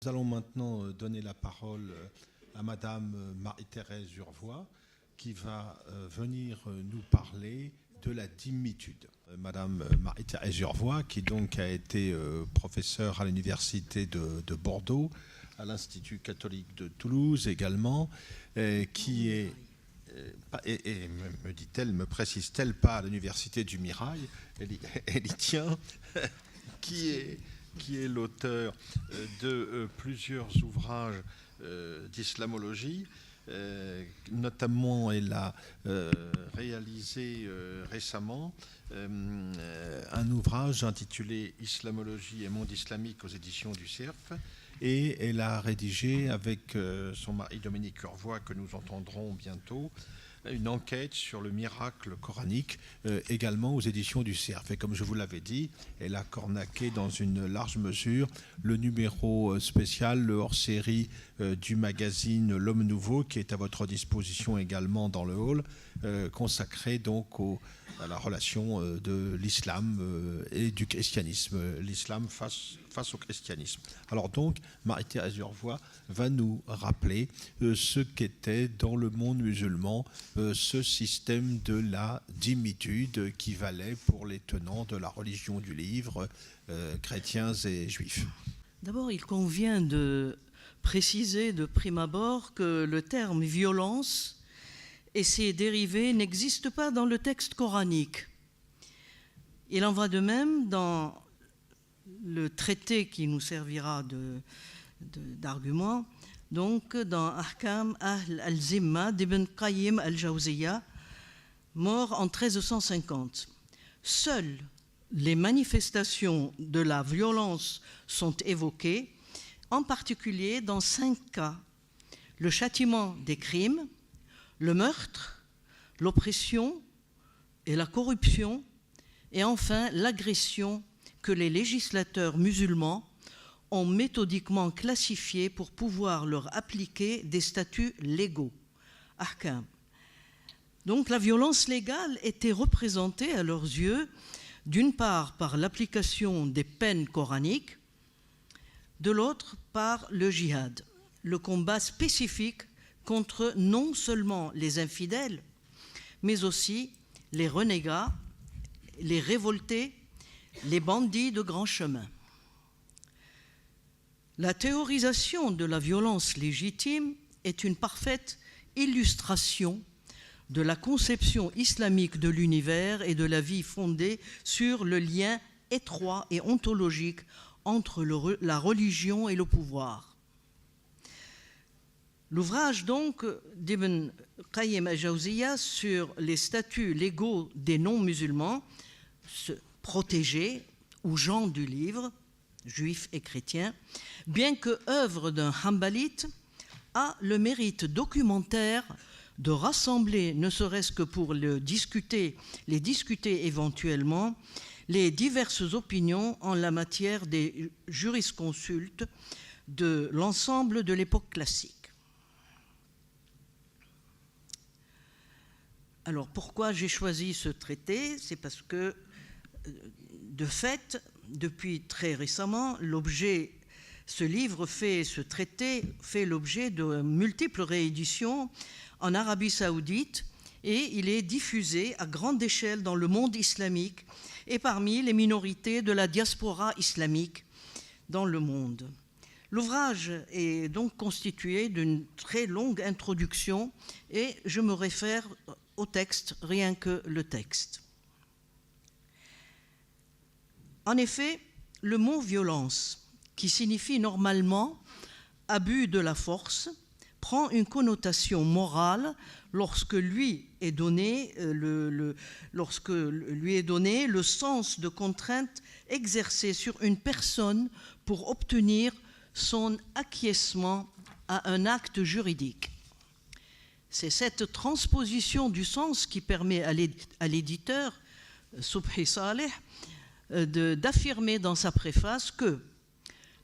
Nous allons maintenant donner la parole à Madame Marie-Thérèse Urvois qui va venir nous parler de la dimitude. Madame Marie-Thérèse Urvois qui donc a été professeure à l'université de Bordeaux, à l'Institut catholique de Toulouse également, qui est, et me dit-elle, me précise-t-elle, pas à l'université du Mirail, elle y tient, qui est l'auteur de plusieurs ouvrages d'islamologie. Notamment, elle a réalisé récemment un ouvrage intitulé « Islamologie et monde islamique » aux éditions du CERF. Et elle a rédigé avec son mari Dominique Urvois, que nous entendrons bientôt, une enquête sur le miracle coranique, également aux éditions du CERF. Et comme je vous l'avais dit, elle a cornaqué dans une large mesure le numéro spécial, le hors-série du magazine L'Homme Nouveau, qui est à votre disposition également dans le hall, consacré donc à la relation de l'islam et du christianisme, l'islam face au christianisme. Alors donc, Marie-Thérèse Urvois va nous rappeler ce qu'était dans le monde musulman ce système de la dimitude qui valait pour les tenants de la religion du livre, chrétiens et juifs. D'abord, il convient de préciser de prime abord que le terme violence et ses dérivés n'existent pas dans le texte coranique. Il en va de même dans le traité qui nous servira d'argument, donc dans Ahkam Ahl al-Zimma d'Ibn Qayyim al-Jawziyya, mort en 1350. Seules les manifestations de la violence sont évoquées, en particulier dans 5 cas: le châtiment des crimes, le meurtre, l'oppression et la corruption, et enfin l'agression que les législateurs musulmans ont méthodiquement classifiés pour pouvoir leur appliquer des statuts légaux. Ahkam. Donc la violence légale était représentée à leurs yeux d'une part par l'application des peines coraniques, de l'autre par le djihad, le combat spécifique contre non seulement les infidèles, mais aussi les renégats, les révoltés, les bandits de grand chemin. La théorisation de la violence légitime est une parfaite illustration de la conception islamique de l'univers et de la vie fondée sur le lien étroit et ontologique entre la religion et le pouvoir. L'ouvrage donc d'Ibn Qayyim al-Jawziyya sur les statuts légaux des non-musulmans, protégés ou gens du livre, juifs et chrétiens, bien que œuvre d'un hanbalite, a le mérite documentaire de rassembler, ne serait-ce que pour les discuter éventuellement, les diverses opinions en la matière des jurisconsultes de l'ensemble de l'époque classique. Alors pourquoi j'ai choisi ce traité? C'est parce que, de fait, depuis très récemment, ce traité fait l'objet de multiples rééditions en Arabie Saoudite, et il est diffusé à grande échelle dans le monde islamique et parmi les minorités de la diaspora islamique dans le monde. L'ouvrage est donc constitué d'une très longue introduction et je me réfère au texte, rien que le texte. En effet, le mot violence, qui signifie normalement abus de la force, prend une connotation morale lorsque lui est donné le sens de contrainte exercée sur une personne pour obtenir son acquiescement à un acte juridique. C'est cette transposition du sens qui permet à l'éditeur, Subhi Saleh, d'affirmer dans sa préface que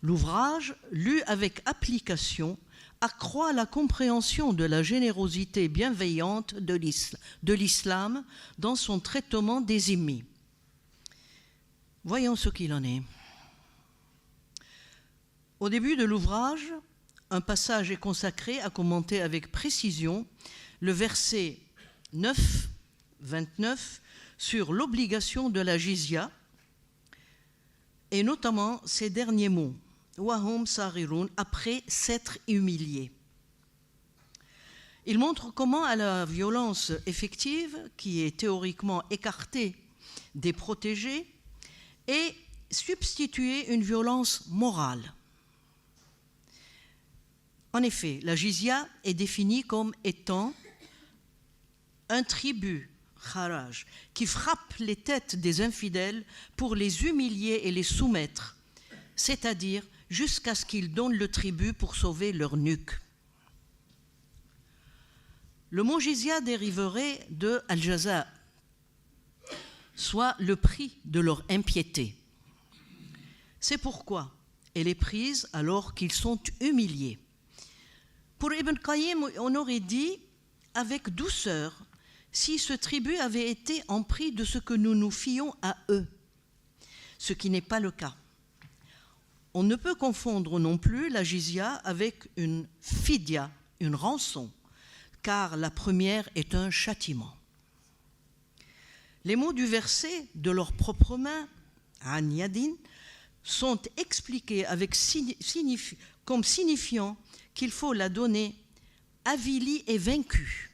l'ouvrage, lu avec application, accroît la compréhension de la générosité bienveillante de l'islam dans son traitement des zimmis. Voyons ce qu'il en est. Au début de l'ouvrage, un passage est consacré à commenter avec précision le verset 9, 29 sur l'obligation de la jizya, et notamment ces derniers mots, Wahum Sarirun, après s'être humilié. Il montre comment à la violence effective, qui est théoriquement écartée des protégés, est substituée une violence morale. En effet, la jizya est définie comme étant un tribut, kharaj, qui frappe les têtes des infidèles pour les humilier et les soumettre, c'est-à-dire jusqu'à ce qu'ils donnent le tribut pour sauver leur nuque. Le mot jizya dériverait de al-jaza, soit le prix de leur impiété. C'est pourquoi elle est prise alors qu'ils sont humiliés. Pour Ibn Qayyim, on aurait dit avec douceur si ce tribut avait été en prix de ce que nous nous fions à eux, ce qui n'est pas le cas. On ne peut confondre non plus la jizya avec une fidya, une rançon, car la première est un châtiment. Les mots du verset de leurs propres mains, an yadin, sont expliqués avec comme signifiant qu'il faut la donner avilie et vaincue.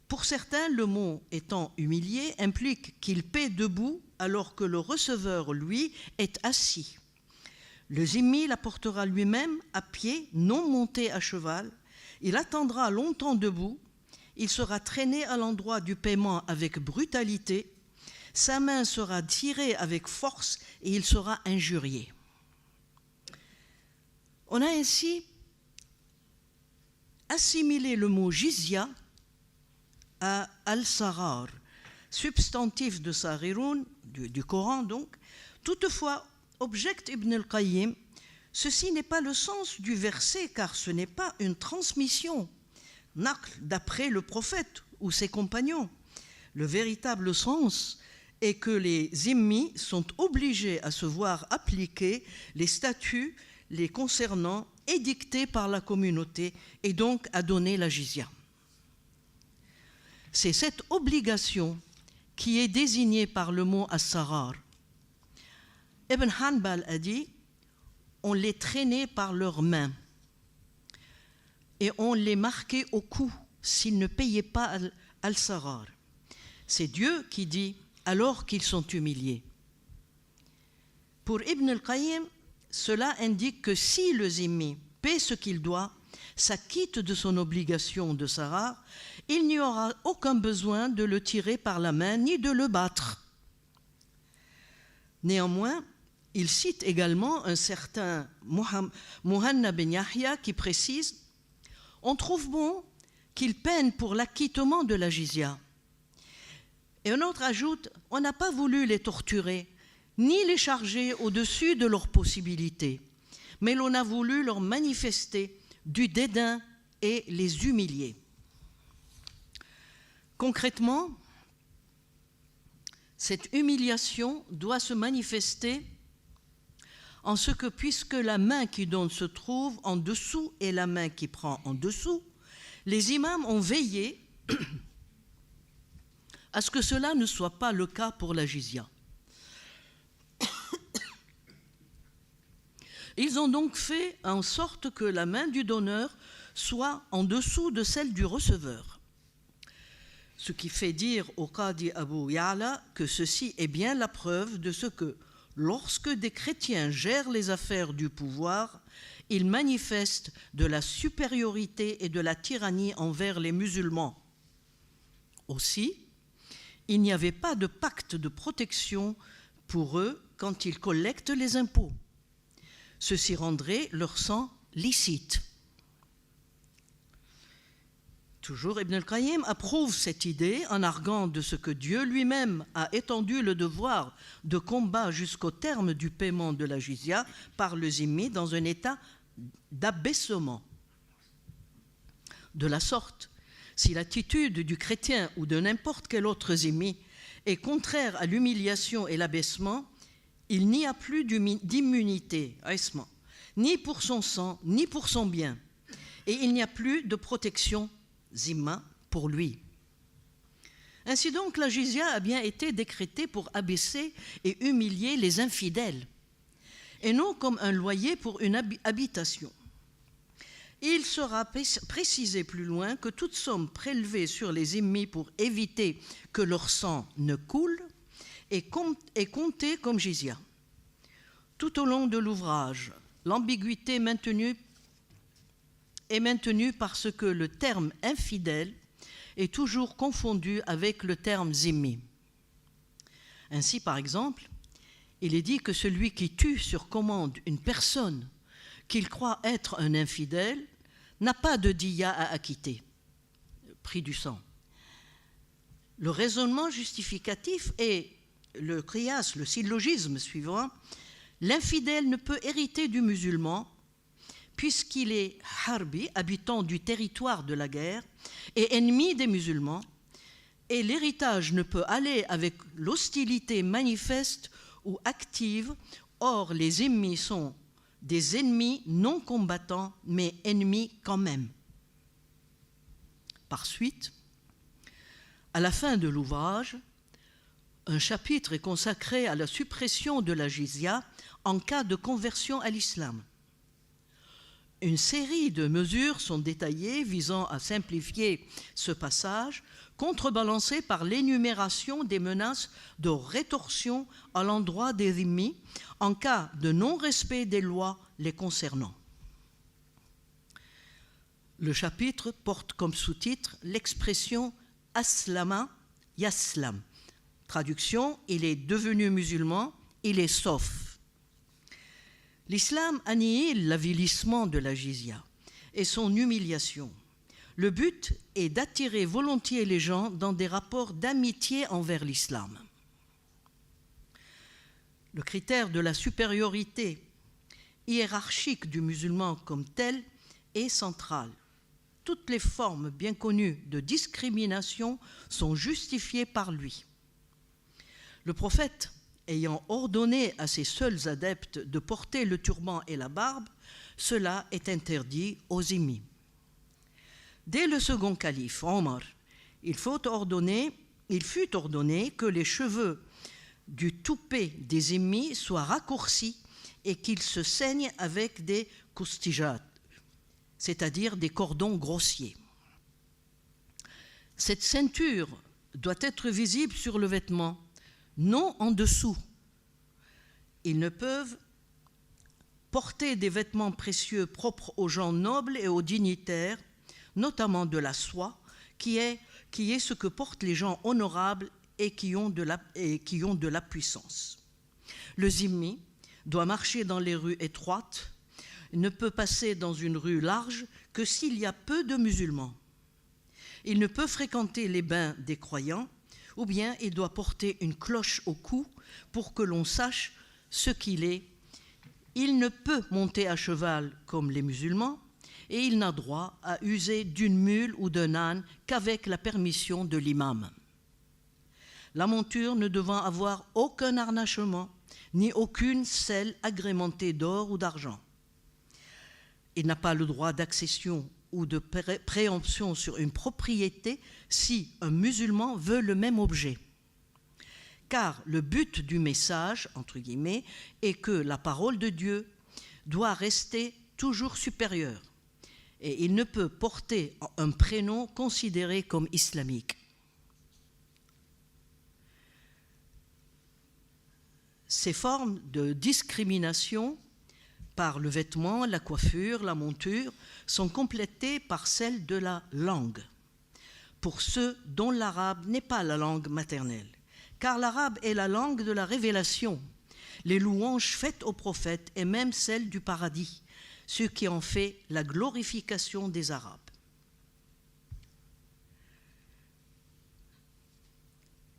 Pour certains, le mot étant humilié implique qu'il paie debout alors que le receveur, lui, est assis. Le zimmi l'apportera lui-même à pied, non monté à cheval. Il attendra longtemps debout. Il sera traîné à l'endroit du paiement avec brutalité. Sa main sera tirée avec force et il sera injurié. On a ainsi assimilé le mot jizya à al-sarar, substantif de Sarirun, du Coran donc. Toutefois, objecte Ibn al-Qayyim, ceci n'est pas le sens du verset car ce n'est pas une transmission naql d'après le prophète ou ses compagnons. Le véritable sens est que les zimmis sont obligés à se voir appliquer les statuts les concernant édictés par la communauté et donc à donner la jizya. C'est cette obligation qui est désignée par le mot as-sarar. Ibn Hanbal a dit « on les traînait par leurs mains et on les marquait au cou s'ils ne payaient pas al-sarar ». C'est Dieu qui dit « alors qu'ils sont humiliés ». Pour Ibn al-Qayyim, cela indique que si le zimmi paie ce qu'il doit, s'acquitte de son obligation de sarar, il n'y aura aucun besoin de le tirer par la main ni de le battre. Néanmoins, il cite également un certain Muhanna ben Yahya qui précise « On trouve bon qu'il peine pour l'acquittement de la jizya ». Et un autre ajoute « On n'a pas voulu les torturer, ni les charger au-dessus de leurs possibilités, mais l'on a voulu leur manifester du dédain et les humilier. » Concrètement, cette humiliation doit se manifester en ce que, puisque la main qui donne se trouve en dessous et la main qui prend en dessous, les imams ont veillé à ce que cela ne soit pas le cas pour la jizya. Ils ont donc fait en sorte que la main du donneur soit en dessous de celle du receveur. Ce qui fait dire au Qadi Abu Ya'la que ceci est bien la preuve de ce que, lorsque des chrétiens gèrent les affaires du pouvoir, ils manifestent de la supériorité et de la tyrannie envers les musulmans. Aussi, il n'y avait pas de pacte de protection pour eux quand ils collectent les impôts. Ceci rendrait leur sang licite. Toujours Ibn al-Qayyim approuve cette idée en arguant de ce que Dieu lui-même a étendu le devoir de combat jusqu'au terme du paiement de la jizya par le zimmi dans un état d'abaissement. De la sorte, si l'attitude du chrétien ou de n'importe quel autre zimmi est contraire à l'humiliation et l'abaissement, il n'y a plus d'immunité, ni pour son sang, ni pour son bien. Et il n'y a plus de protection, zimma, pour lui. Ainsi donc, la jizya a bien été décrétée pour abaisser et humilier les infidèles, et non comme un loyer pour une habitation. Il sera précisé plus loin que toute somme prélevée sur les zimmis pour éviter que leur sang ne coule est comptée comme jizya. Tout au long de l'ouvrage, l'ambiguïté est maintenue parce que le terme infidèle est toujours confondu avec le terme zimmi. Ainsi, par exemple, il est dit que celui qui tue sur commande une personne qu'il croit être un infidèle n'a pas de diya à acquitter, prix du sang. Le raisonnement justificatif est le qiyas, le syllogisme suivant: l'infidèle ne peut hériter du musulman puisqu'il est harbi, habitant du territoire de la guerre, et ennemi des musulmans, et l'héritage ne peut aller avec l'hostilité manifeste ou active. Or, les ennemis sont des ennemis non combattants, mais ennemis quand même. Par suite, à la fin de l'ouvrage, un chapitre est consacré à la suppression de la jizya en cas de conversion à l'islam. Une série de mesures sont détaillées visant à simplifier ce passage, contrebalancées par l'énumération des menaces de rétorsion à l'endroit des dhimmis en cas de non-respect des lois les concernant. Le chapitre porte comme sous-titre l'expression « aslama yaslam ». Traduction: il est devenu musulman, il est sauf. L'islam annihile l'avilissement de la jizya et son humiliation. Le but est d'attirer volontiers les gens dans des rapports d'amitié envers l'islam. Le critère de la supériorité hiérarchique du musulman comme tel est central. Toutes les formes bien connues de discrimination sont justifiées par lui. Le prophète, ayant ordonné à ses seuls adeptes de porter le turban et la barbe, cela est interdit aux zimmis. Dès le second calife, Omar, il fut ordonné que les cheveux du toupet des zimmis soient raccourcis et qu'ils se ceignent avec des koustijat, c'est-à-dire des cordons grossiers. Cette ceinture doit être visible sur le vêtement, non en dessous. Ils ne peuvent porter des vêtements précieux propres aux gens nobles et aux dignitaires, notamment de la soie, qui est ce que portent les gens honorables et qui ont de la puissance. Le zimmi doit marcher dans les rues étroites, ne peut passer dans une rue large que s'il y a peu de musulmans. Il ne peut fréquenter les bains des croyants, ou bien il doit porter une cloche au cou pour que l'on sache ce qu'il est. Il ne peut monter à cheval comme les musulmans et il n'a droit à user d'une mule ou d'un âne qu'avec la permission de l'imam. La monture ne devant avoir aucun harnachement ni aucune selle agrémentée d'or ou d'argent. Il n'a pas le droit d'accession ou de préemption sur une propriété si un musulman veut le même objet. Car le but du message, entre guillemets, est que la parole de Dieu doit rester toujours supérieure et il ne peut porter un prénom considéré comme islamique. Ces formes de discrimination par le vêtement, la coiffure, la monture sont complétées par celles de la langue, pour ceux dont l'arabe n'est pas la langue maternelle. Car l'arabe est la langue de la révélation, les louanges faites au prophète et même celles du paradis, ce qui en fait la glorification des Arabes.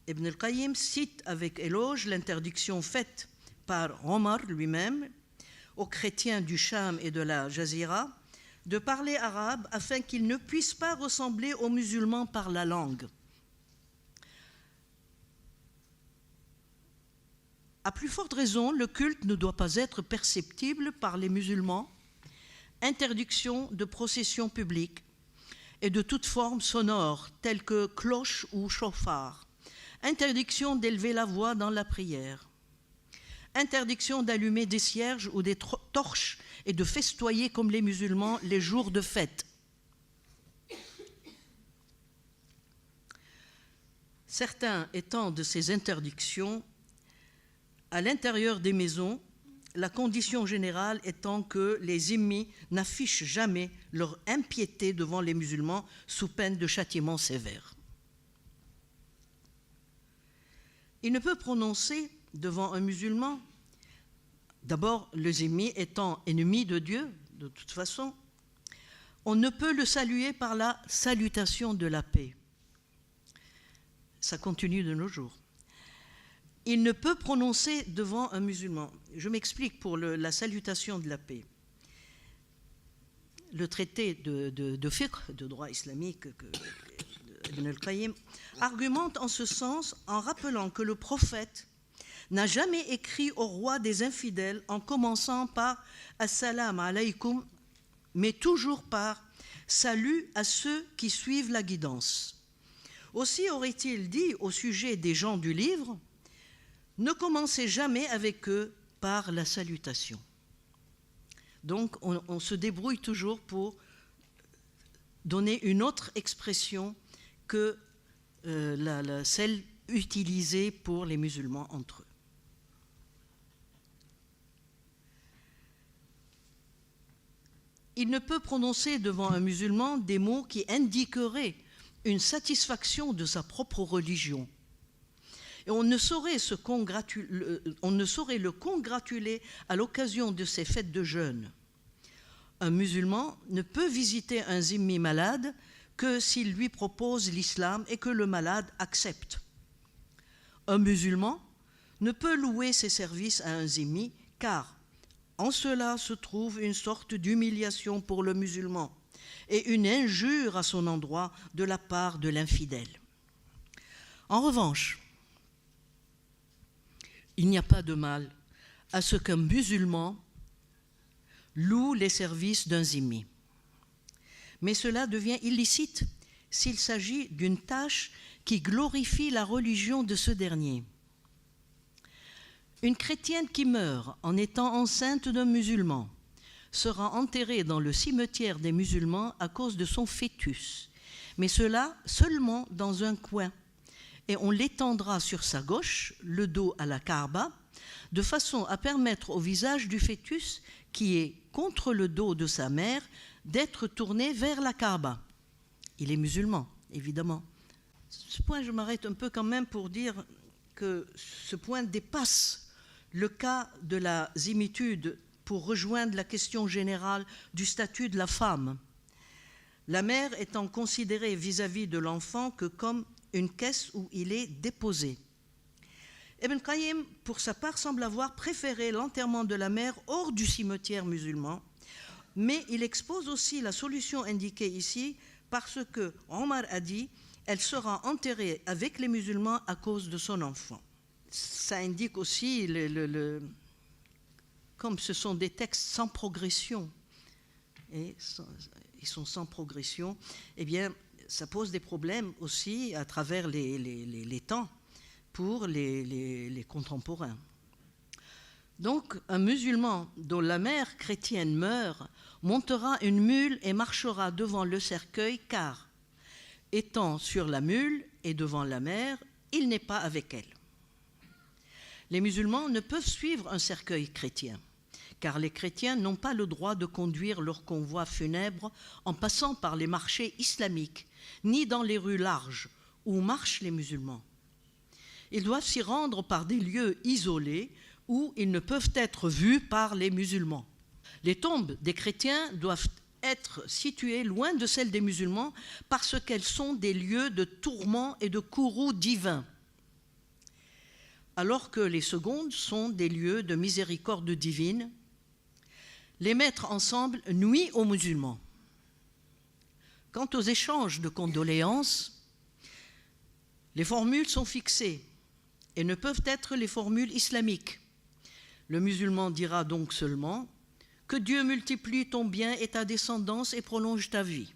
Ibn al-Qayyim cite avec éloge l'interdiction faite par Omar lui-même aux chrétiens du Cham et de la Jazira de parler arabe afin qu'ils ne puissent pas ressembler aux musulmans par la langue. À plus forte raison, le culte ne doit pas être perceptible par les musulmans interdiction de processions publiques et de toute forme sonore, telle que cloche ou chauffard, interdiction d'élever la voix dans la prière, interdiction d'allumer des cierges ou des torches et de festoyer comme les musulmans les jours de fête. Certains étant de ces interdictions à l'intérieur des maisons, la condition générale étant que les zimmis n'affichent jamais leur impiété devant les musulmans sous peine de châtiment sévère. Il ne peut prononcer devant un musulman, d'abord le zimmi étant ennemi de Dieu, de toute façon, on ne peut le saluer par la salutation de la paix. Ça continue de nos jours. Il ne peut prononcer devant un musulman. Je m'explique pour la salutation de la paix. Le traité de fiqh, de droit islamique, Ibn al-Qayyim, argumente en ce sens en rappelant que le prophète n'a jamais écrit au roi des infidèles en commençant par « Assalamu alaykum », mais toujours par « Salut à ceux qui suivent la guidance ». Aussi aurait-il dit au sujet des gens du livre « Ne commencez jamais avec eux par la salutation ». Donc on se débrouille toujours pour donner une autre expression que celle utilisée pour les musulmans entre eux. Il ne peut prononcer devant un musulman des mots qui indiqueraient une satisfaction de sa propre religion. Et on ne saurait le congratuler à l'occasion de ces fêtes de jeûne. Un musulman ne peut visiter un zimmi malade que s'il lui propose l'islam et que le malade accepte. Un musulman ne peut louer ses services à un zimmi car en cela se trouve une sorte d'humiliation pour le musulman et une injure à son endroit de la part de l'infidèle. En revanche, il n'y a pas de mal à ce qu'un musulman loue les services d'un zimmi. Mais cela devient illicite s'il s'agit d'une tâche qui glorifie la religion de ce dernier. Une chrétienne qui meurt en étant enceinte d'un musulman sera enterrée dans le cimetière des musulmans à cause de son fœtus, mais cela seulement dans un coin, et on l'étendra sur sa gauche, le dos à la Kaaba, de façon à permettre au visage du fœtus, qui est contre le dos de sa mère, d'être tourné vers la Kaaba. Il est musulman, évidemment. Ce point, je m'arrête un peu quand même pour dire que ce point dépasse le cas de la zimitude pour rejoindre la question générale du statut de la femme. La mère étant considérée vis-à-vis de l'enfant que comme une caisse où il est déposé. Ibn Qayyim, pour sa part, semble avoir préféré l'enterrement de la mère hors du cimetière musulman, mais il expose aussi la solution indiquée ici parce que Omar a dit « elle sera enterrée avec les musulmans à cause de son enfant ». Ça indique aussi, comme ce sont des textes sans progression, et ils sont sans progression, eh bien, ça pose des problèmes aussi à travers les temps pour les contemporains. Donc, un musulman dont la mère chrétienne meurt montera une mule et marchera devant le cercueil, car, étant sur la mule et devant la mère, il n'est pas avec elle. Les musulmans ne peuvent suivre un cercueil chrétien, car les chrétiens n'ont pas le droit de conduire leur convoi funèbre en passant par les marchés islamiques, ni dans les rues larges où marchent les musulmans. Ils doivent s'y rendre par des lieux isolés où ils ne peuvent être vus par les musulmans. Les tombes des chrétiens doivent être situées loin de celles des musulmans parce qu'elles sont des lieux de tourment et de courroux divins, alors que les secondes sont des lieux de miséricorde divine. Les mettre ensemble nuit aux musulmans. Quant aux échanges de condoléances, les formules sont fixées et ne peuvent être les formules islamiques. Le musulman dira donc seulement que Dieu multiplie ton bien et ta descendance et prolonge ta vie.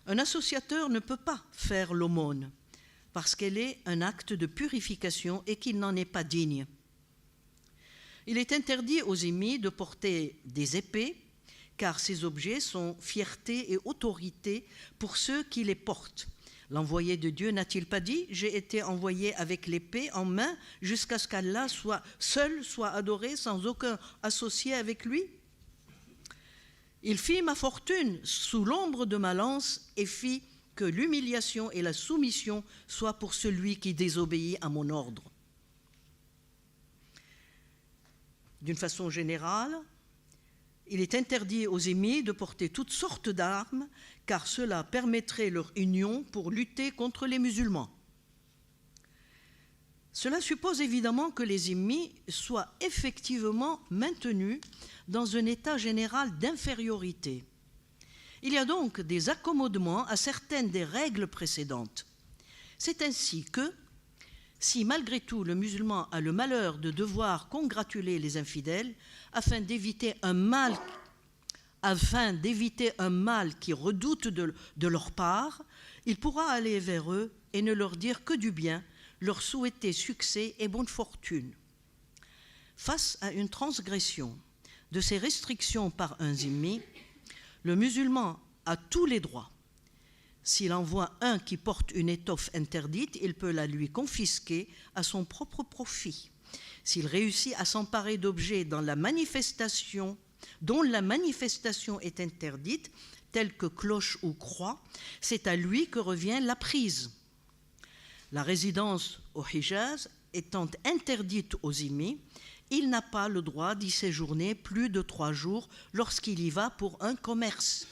Un associateur ne peut pas faire l'aumône parce qu'elle est un acte de purification et qu'il n'en est pas digne. Il est interdit aux émis de porter des épées, car ces objets sont fierté et autorité pour ceux qui les portent. L'envoyé de Dieu n'a-t-il pas dit « J'ai été envoyé avec l'épée en main jusqu'à ce qu'Allah seul soit adoré sans aucun associé avec lui ?» Il fit ma fortune sous l'ombre de ma lance et fit que l'humiliation et la soumission soient pour celui qui désobéit à mon ordre. D'une façon générale, il est interdit aux émis de porter toutes sortes d'armes, car cela permettrait leur union pour lutter contre les musulmans. Cela suppose évidemment que les émis soient effectivement maintenus dans un état général d'infériorité. Il y a donc des accommodements à certaines des règles précédentes. C'est ainsi que, si malgré tout le musulman a le malheur de devoir congratuler les infidèles afin d'éviter un mal qu'ils redoutent de leur part, il pourra aller vers eux et ne leur dire que du bien, leur souhaiter succès et bonne fortune. Face à une transgression de ces restrictions par un zimmi, le musulman a tous les droits. S'il en voit un qui porte une étoffe interdite, il peut la lui confisquer à son propre profit. S'il réussit à s'emparer d'objets dont la manifestation est interdite, tels que cloche ou croix, c'est à lui que revient la prise. La résidence au Hijaz étant interdite aux zimmis, il n'a pas le droit d'y séjourner plus de 3 jours lorsqu'il y va pour un commerce.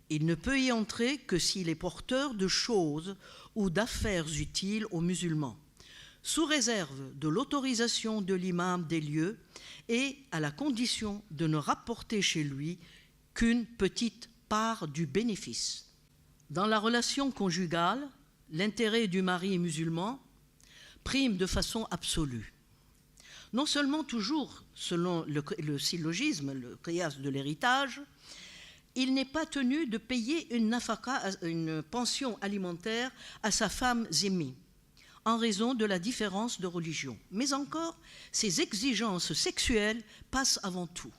Il ne peut y entrer que s'il est porteur de choses ou d'affaires utiles aux musulmans, sous réserve de l'autorisation de l'imam des lieux et à la condition de ne rapporter chez lui qu'une petite part du bénéfice. Dans la relation conjugale, l'intérêt du mari musulman prime de façon absolue. Non seulement toujours selon le syllogisme, le qiyas de l'héritage, il n'est pas tenu de payer une nafaka, une pension alimentaire à sa femme zimmi, en raison de la différence de religion. Mais encore, ses exigences sexuelles passent avant tout.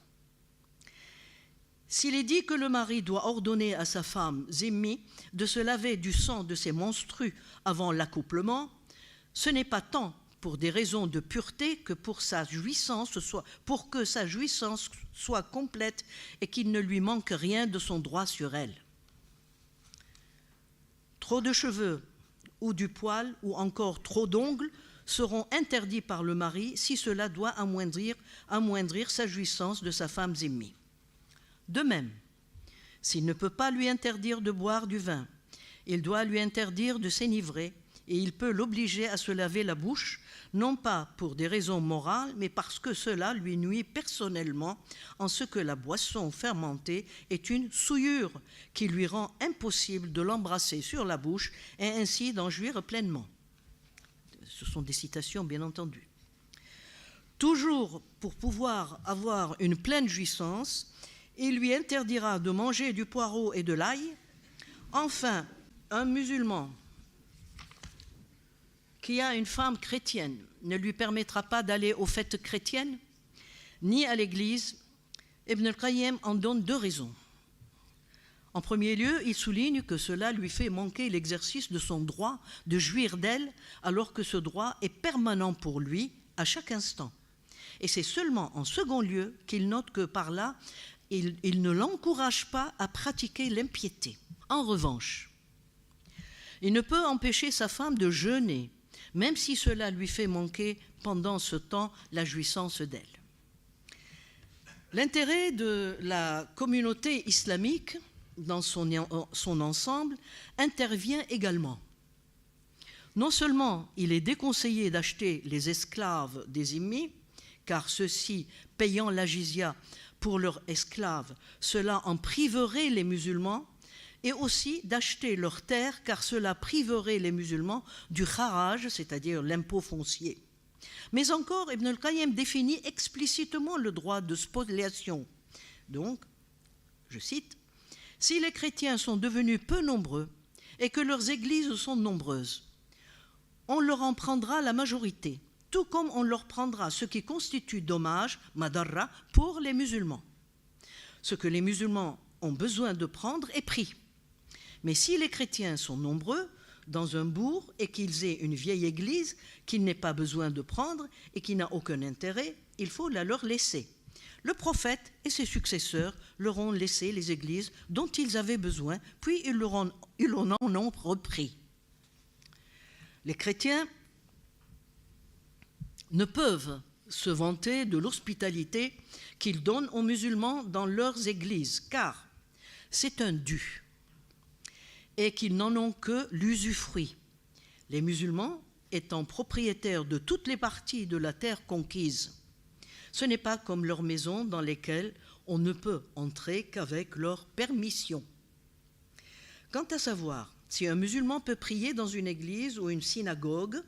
S'il est dit que le mari doit ordonner à sa femme zimmi de se laver du sang de ses menstrues avant l'accouplement, ce n'est pas tant pour des raisons de pureté que pour que sa jouissance soit complète et qu'il ne lui manque rien de son droit sur elle. Trop de cheveux ou du poil ou encore trop d'ongles seront interdits par le mari si cela doit amoindrir sa jouissance de sa femme zimmi. De même, s'il ne peut pas lui interdire de boire du vin, il doit lui interdire de s'enivrer et il peut l'obliger à se laver la bouche, non pas pour des raisons morales, mais parce que cela lui nuit personnellement, en ce que la boisson fermentée est une souillure qui lui rend impossible de l'embrasser sur la bouche et ainsi d'en jouir pleinement. Ce sont des citations, bien entendu. Toujours pour pouvoir avoir une pleine jouissance, il lui interdira de manger du poireau et de l'ail. Enfin, un musulman qui a une femme chrétienne ne lui permettra pas d'aller aux fêtes chrétiennes, ni à l'église. Ibn al-Qayyim en donne 2 raisons. En premier lieu, il souligne que cela lui fait manquer l'exercice de son droit de jouir d'elle, alors que ce droit est permanent pour lui à chaque instant. Et c'est seulement en second lieu qu'il note que par là, il ne l'encourage pas à pratiquer l'impiété. En revanche, il ne peut empêcher sa femme de jeûner, même si cela lui fait manquer pendant ce temps la jouissance d'elle. L'intérêt de la communauté islamique dans son ensemble intervient également. Non seulement il est déconseillé d'acheter les esclaves des zimmis, car ceux-ci, payant la jizya pour leurs esclaves, cela en priverait les musulmans, et aussi d'acheter leurs terres, car cela priverait les musulmans du kharaj, c'est-à-dire l'impôt foncier. Mais encore, Ibn al-Qayyim définit explicitement le droit de spoliation. Donc, je cite, « Si les chrétiens sont devenus peu nombreux et que leurs églises sont nombreuses, on leur en prendra la majorité, tout comme on leur prendra ce qui constitue dommage, madarra, pour les musulmans. Ce que les musulmans ont besoin de prendre est pris. Mais si les chrétiens sont nombreux dans un bourg et qu'ils aient une vieille église qu'ils n'aient pas besoin de prendre et qui n'a aucun intérêt, il faut la leur laisser. Le prophète et ses successeurs leur ont laissé les églises dont ils avaient besoin, puis ils en ont repris. Les chrétiens ne peuvent se vanter de l'hospitalité qu'ils donnent aux musulmans dans leurs églises, car c'est un dû et qu'ils n'en ont que l'usufruit. Les musulmans étant propriétaires de toutes les parties de la terre conquise, ce n'est pas comme leurs maisons dans lesquelles on ne peut entrer qu'avec leur permission. Quant à savoir si un musulman peut prier dans une église ou une synagogue,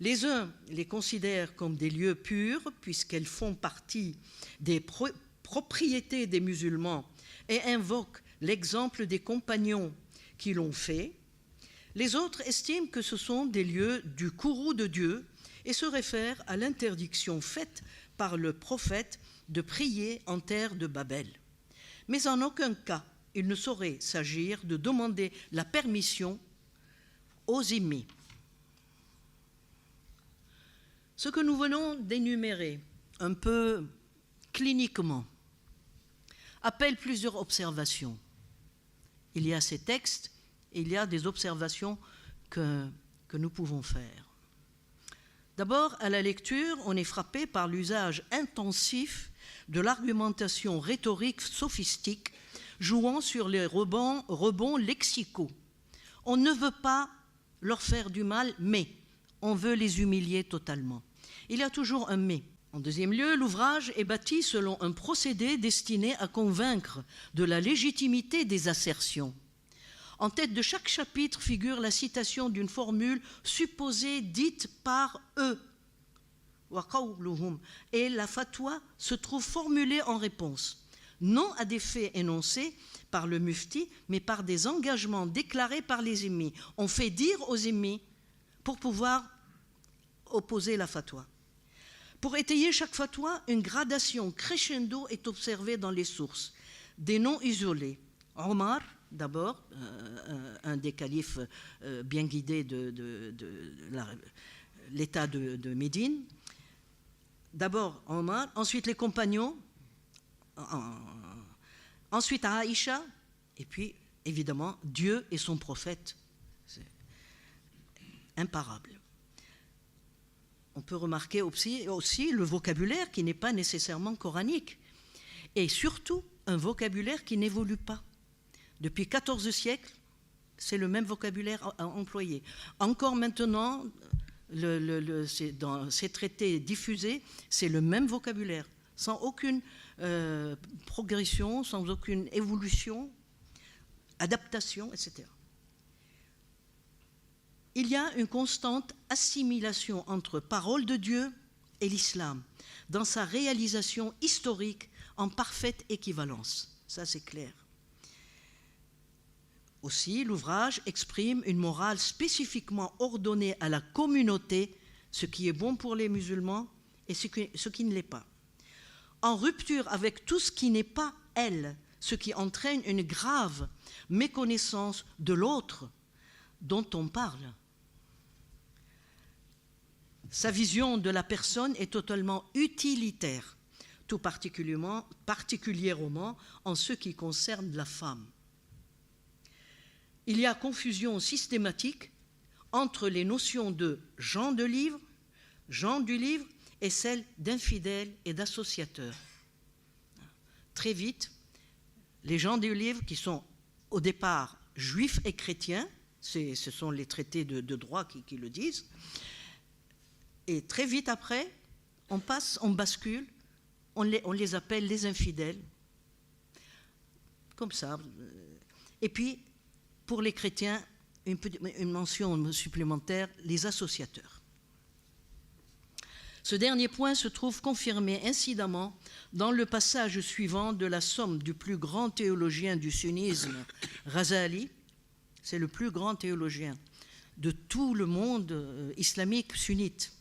les uns les considèrent comme des lieux purs puisqu'elles font partie des propriétés des musulmans et invoquent l'exemple des compagnons qui l'ont fait. Les autres estiment que ce sont des lieux du courroux de Dieu et se réfèrent à l'interdiction faite par le prophète de prier en terre de Babel. Mais en aucun cas, il ne saurait s'agir de demander la permission aux immis. Ce que nous venons d'énumérer, un peu cliniquement, appelle plusieurs observations. Il y a ces textes et il y a des observations que nous pouvons faire. D'abord, à la lecture, on est frappé par l'usage intensif de l'argumentation rhétorique sophistique jouant sur les rebonds lexicaux. On ne veut pas leur faire du mal, mais on veut les humilier totalement. Il y a toujours un « mais ». En deuxième lieu, l'ouvrage est bâti selon un procédé destiné à convaincre de la légitimité des assertions. En tête de chaque chapitre figure la citation d'une formule supposée dite par eux. Et la fatwa se trouve formulée en réponse, non à des faits énoncés par le mufti, mais par des engagements déclarés par les émis. On fait dire aux émis pour pouvoir opposer la fatwa. Pour étayer chaque fatwa, une gradation crescendo est observée dans les sources. Des noms isolés. Omar, d'abord, un des califes bien guidés de l'état de Médine. D'abord Omar, ensuite les compagnons, ensuite Aïcha, et puis évidemment Dieu et son prophète. C'est imparable. On peut remarquer aussi le vocabulaire qui n'est pas nécessairement coranique, et surtout un vocabulaire qui n'évolue pas. Depuis 14 siècles, c'est le même vocabulaire employé. Encore maintenant, dans ces traités diffusés, c'est le même vocabulaire, sans aucune progression, sans aucune évolution, adaptation, etc. Il y a une constante assimilation entre parole de Dieu et l'islam, dans sa réalisation historique en parfaite équivalence. Ça, c'est clair. Aussi, l'ouvrage exprime une morale spécifiquement ordonnée à la communauté, ce qui est bon pour les musulmans et ce qui ne l'est pas. En rupture avec tout ce qui n'est pas elle, ce qui entraîne une grave méconnaissance de l'autre dont on parle. Sa vision de la personne est totalement utilitaire, tout particulièrement en ce qui concerne la femme. Il y a confusion systématique entre les notions de gens du livre et celles d'infidèles et d'associateurs. Très vite, les gens du livre, qui sont au départ juifs et chrétiens, ce sont les traités de droit qui le disent, et très vite après, on bascule, on les appelle les infidèles, comme ça. Et puis, pour les chrétiens, une mention supplémentaire, les associateurs. Ce dernier point se trouve confirmé incidemment dans le passage suivant de la somme du plus grand théologien du sunnisme, Razali. C'est le plus grand théologien de tout le monde islamique sunnite.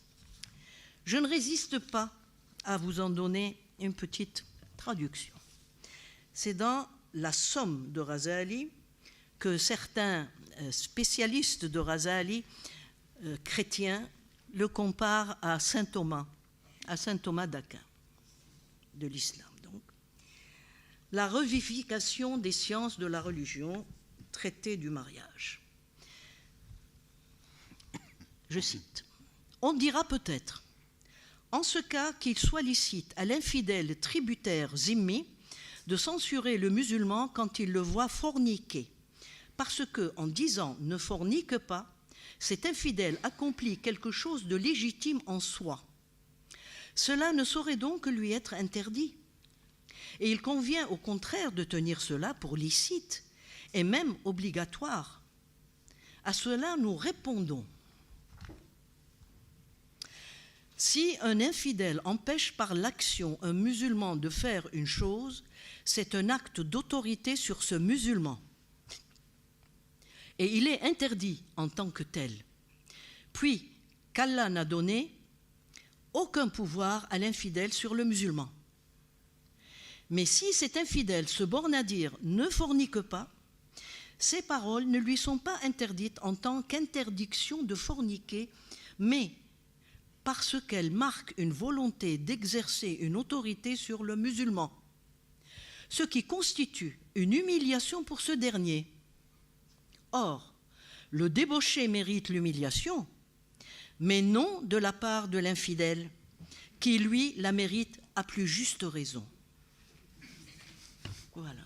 Je ne résiste pas à vous en donner une petite traduction. C'est dans la somme de Razali que certains spécialistes de Razali, chrétiens, le comparent à saint Thomas d'Aquin, de l'islam. Donc, la revivification des sciences de la religion, traité du mariage. Je cite, « On dira peut-être, en ce cas qu'il soit licite à l'infidèle tributaire zimmi de censurer le musulman quand il le voit forniquer, parce que, en disant « ne fornique pas », cet infidèle accomplit quelque chose de légitime en soi. Cela ne saurait donc lui être interdit. Et il convient au contraire de tenir cela pour licite et même obligatoire. À cela, nous répondons. Si un infidèle empêche par l'action un musulman de faire une chose, c'est un acte d'autorité sur ce musulman. Et il est interdit en tant que tel. Puis qu'Allah n'a donné aucun pouvoir à l'infidèle sur le musulman. Mais si cet infidèle se borne à dire « ne fornique pas », ces paroles ne lui sont pas interdites en tant qu'interdiction de forniquer, mais parce qu'elles marquent une volonté d'exercer une autorité sur le musulman, ce qui constitue une humiliation pour ce dernier. Or, le débauché mérite l'humiliation, mais non de la part de l'infidèle, qui, lui, la mérite à plus juste raison. Voilà.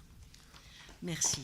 Merci.